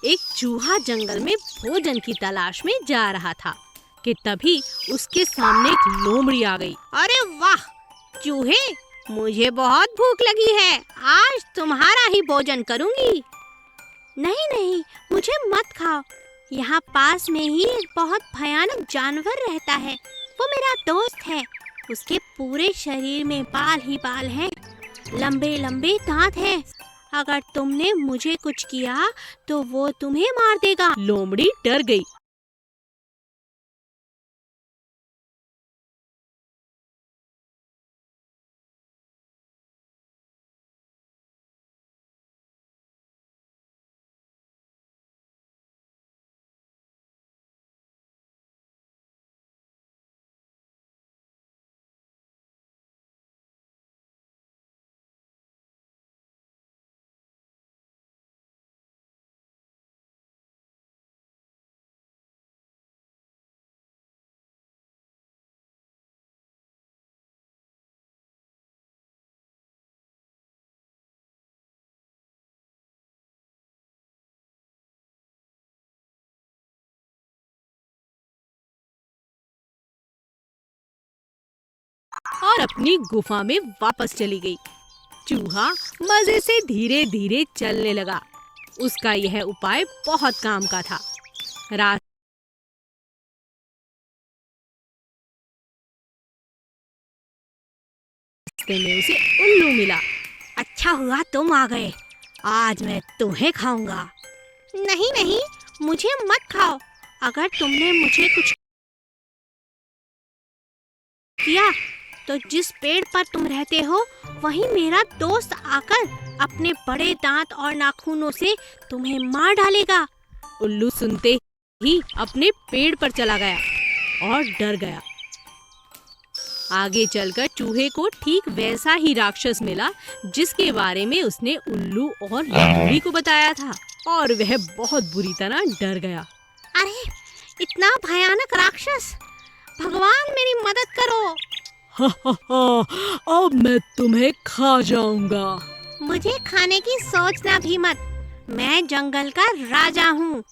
एक चूहा जंगल में भोजन की तलाश में जा रहा था कि तभी उसके सामने एक लोमड़ी आ गई। अरे वाह चूहे, मुझे बहुत भूख लगी है, आज तुम्हारा ही भोजन करूंगी। नहीं नहीं, मुझे मत खाओ, यहाँ पास में ही एक बहुत भयानक जानवर रहता है, वो मेरा दोस्त है। उसके पूरे शरीर में बाल ही बाल हैं, लंबे लंबे दांत हैं। अगर तुमने मुझे कुछ किया तो वो तुम्हें मार देगा। लोमड़ी डर गई। और अपनी गुफा में वापस चली गई। चूहा मजे से धीरे धीरे चलने लगा। उसका यह उपाय बहुत काम का था। रास्ते में उसे उल्लू मिला। अच्छा हुआ तुम आ गए, आज मैं तुम्हें खाऊंगा। नहीं नहीं, मुझे मत खाओ, अगर तुमने मुझे कुछ किया तो जिस पेड़ पर तुम रहते हो वहीं मेरा दोस्त आकर अपने बड़े दांत और नाखूनों से तुम्हें मार डालेगा। उल्लू सुनते ही अपने पेड़ पर चला गया और डर गया। आगे चलकर चूहे को ठीक वैसा ही राक्षस मिला जिसके बारे में उसने उल्लू और लोमड़ी को बताया था, और वह बहुत बुरी तरह डर गया। अरे इतना भयानक राक्षस, भगवान मेरी मदद करो। हा हा हा, अब मैं तुम्हें खा जाऊंगा। मुझे खाने की सोचना भी मत, मैं जंगल का राजा हूँ,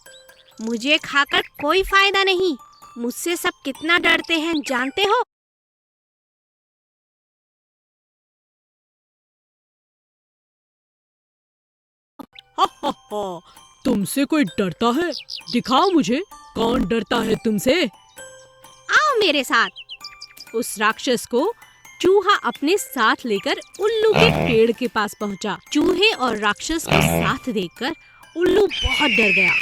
मुझे खाकर कोई फायदा नहीं। मुझसे सब कितना डरते हैं जानते हो? हा हा हा, तुमसे कोई डरता है? दिखाओ मुझे, कौन डरता है तुमसे? आओ मेरे साथ। उस राक्षस को चूहा अपने साथ लेकर उल्लू के पेड़ के पास पहुंचा। चूहे और राक्षस को साथ देखकर उल्लू बहुत डर गया,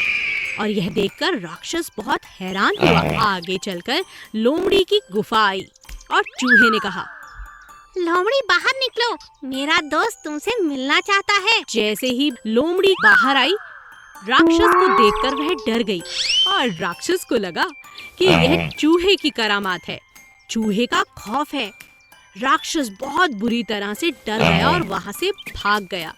और यह देखकर राक्षस बहुत हैरान हुआ। आगे चलकर लोमड़ी की गुफा आई और चूहे ने कहा, लोमड़ी बाहर निकलो, मेरा दोस्त तुमसे मिलना चाहता है। जैसे ही लोमड़ी बाहर आई, राक्षस को देखकर वह डर गई, और राक्षस को लगा कि यह चूहे की करामात है, चूहे का खौफ है। राक्षस बहुत बुरी तरह से डर गया और वहां से भाग गया।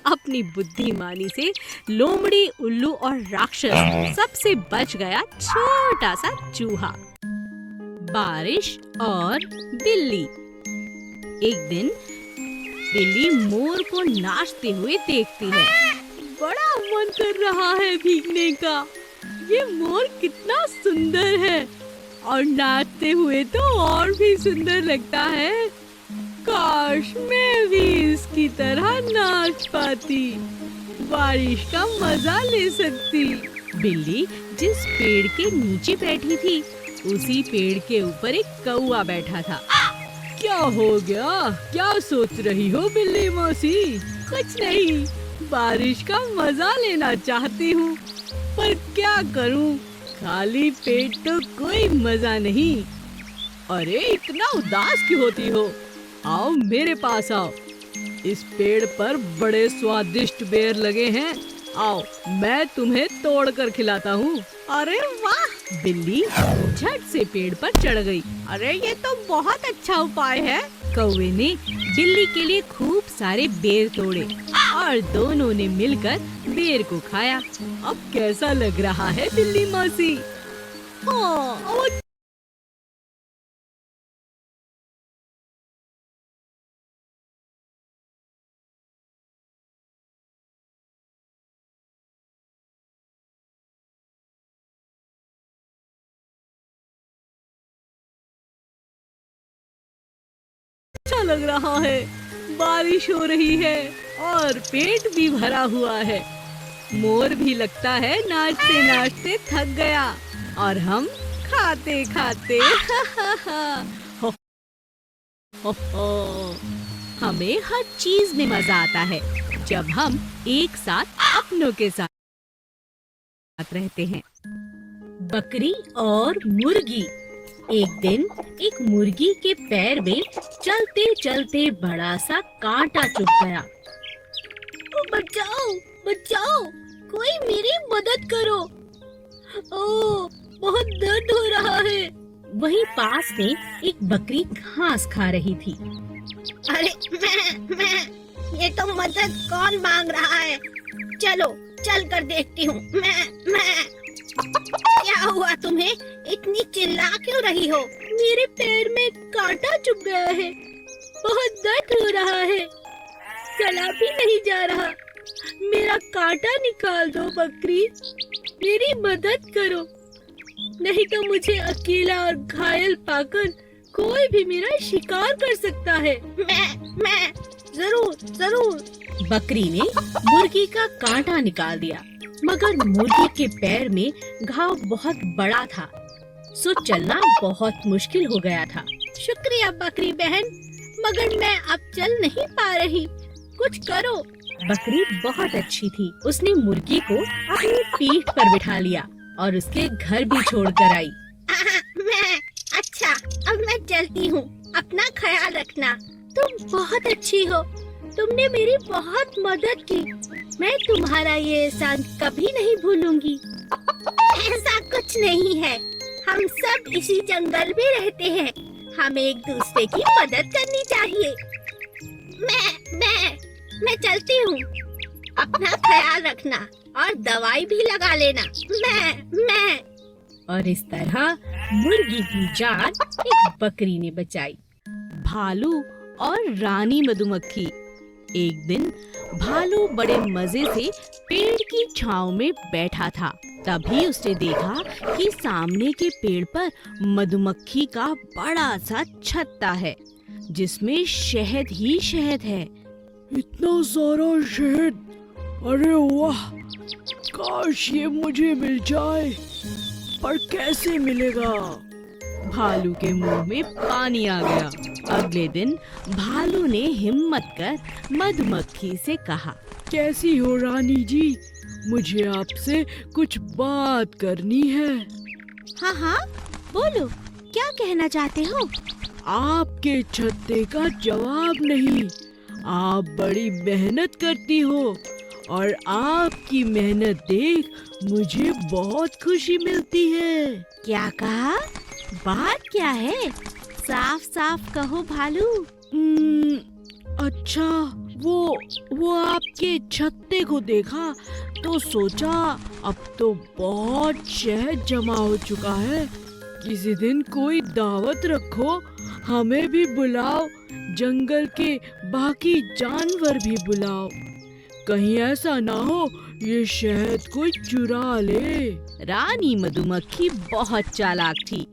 अपनी बुद्धिमानी से लोमड़ी, उल्लू और राक्षस सबसे बच गया छोटा सा चूहा। बारिश और बिल्ली। एक दिन बिल्ली मोर को नाचते हुए देखती है। बड़ा मन कर रहा है भीगने का, ये मोर कितना सुंदर है, और नाचते हुए तो और भी सुंदर लगता है। काश मैं भी इसकी तरह नाच पाती, बारिश का मजा ले सकती। बिल्ली जिस पेड़ के नीचे बैठी थी, उसी पेड़ के ऊपर एक कौआ बैठा था। क्या हो गया? क्या सोच रही हो बिल्ली मौसी? कुछ नहीं, बारिश का मजा लेना चाहती हूँ, पर क्या करूँ, खाली पेट तो कोई मजा नहीं। अरे इतना उदास क्यों होती हो? आओ मेरे पास आओ, इस पेड़ पर बड़े स्वादिष्ट बेर लगे हैं, आओ मैं तुम्हें तोड़ कर खिलाता हूँ। अरे वाह! बिल्ली झट से पेड़ पर चढ़ गई। अरे ये तो बहुत अच्छा उपाय है। कौवे ने बिल्ली के लिए खूब सारे बेर तोड़े और दोनों ने मिलकर बेर को खाया। अब कैसा लग रहा है बिल्ली मौसी? हाँ, लग रहा है। बारिश हो रही है और पेट भी भरा हुआ है। मोर भी लगता है नाचते नाचते थक गया और हम खाते खाते हो, हो। हमें हर चीज में मजा आता है जब हम एक साथ अपनों के साथ रहते हैं। बकरी और मुर्गी। एक दिन एक मुर्गी के पैर में चलते चलते बड़ा सा कांटा चुभ गया। बचाओ बचाओ, कोई मेरी मदद करो। ओह, बहुत दर्द हो रहा है। वहीं पास में एक बकरी घास खा रही थी। अरे मैं ये तो मदद कौन मांग रहा है? चलो चल कर देखती हूँ। मैं क्या हुआ तुम्हें? इतनी चिल्ला क्यों रही हो? मेरे पैर में कांटा चुभ गया है, बहुत दर्द हो रहा है, चला भी नहीं जा रहा। मेरा कांटा निकाल दो बकरी, मेरी मदद करो, नहीं तो मुझे अकेला और घायल पाकर कोई भी मेरा शिकार कर सकता है। मैं जरूर। बकरी ने मुर्गी का कांटा निकाल दिया, मगर मुर्गी के पैर में घाव बहुत बड़ा था, सो चलना बहुत मुश्किल हो गया था। शुक्रिया बकरी बहन, मगर मैं अब चल नहीं पा रही, कुछ करो। बकरी बहुत अच्छी थी, उसने मुर्गी को अपनी पीठ पर बिठा लिया और उसके घर भी छोड़ कर आई। अच्छा, अब मैं चलती हूँ, अपना ख्याल रखना। तुम बहुत अच्छी हो, तुमने मेरी बहुत मदद की, मैं तुम्हारा ये एहसान कभी नहीं भूलूंगी। ऐसा कुछ नहीं है, हम सब इसी जंगल में रहते हैं, हमें एक दूसरे की मदद करनी चाहिए। मैं चलती हूँ, अपना ख्याल रखना और दवाई भी लगा लेना। मैं और इस तरह मुर्गी की जान एक बकरी ने बचाई। भालू और रानी मधुमक्खी। एक दिन भालू बड़े मजे से पेड़ की छांव में बैठा था। तभी उसने देखा कि सामने के पेड़ पर मधुमक्खी का बड़ा सा छत्ता है, जिसमें शहद ही शहद है। इतना सारा शहद, अरे वाह, काश ये मुझे मिल जाए, पर कैसे मिलेगा? भालू के मुंह में पानी आ गया। अगले दिन भालू ने हिम्मत कर मधुमक्खी से कहा, कैसी हो रानी जी, मुझे आपसे कुछ बात करनी है। हाँ, बोलो, क्या कहना चाहते हो? आपके छत्ते का जवाब नहीं। आप बड़ी मेहनत करती हो और आपकी मेहनत देख मुझे बहुत खुशी मिलती है। क्या कहा? बात क्या है? साफ साफ कहो भालू। अच्छा, वो आपके छत्ते को देखा तो सोचा अब तो बहुत शहद जमा हो चुका है, किसी दिन कोई दावत रखो, हमें भी बुलाओ, जंगल के बाकी जानवर भी बुलाओ, कहीं ऐसा ना हो ये शहद कोई चुरा ले। रानी मधुमक्खी बहुत चालाक थी।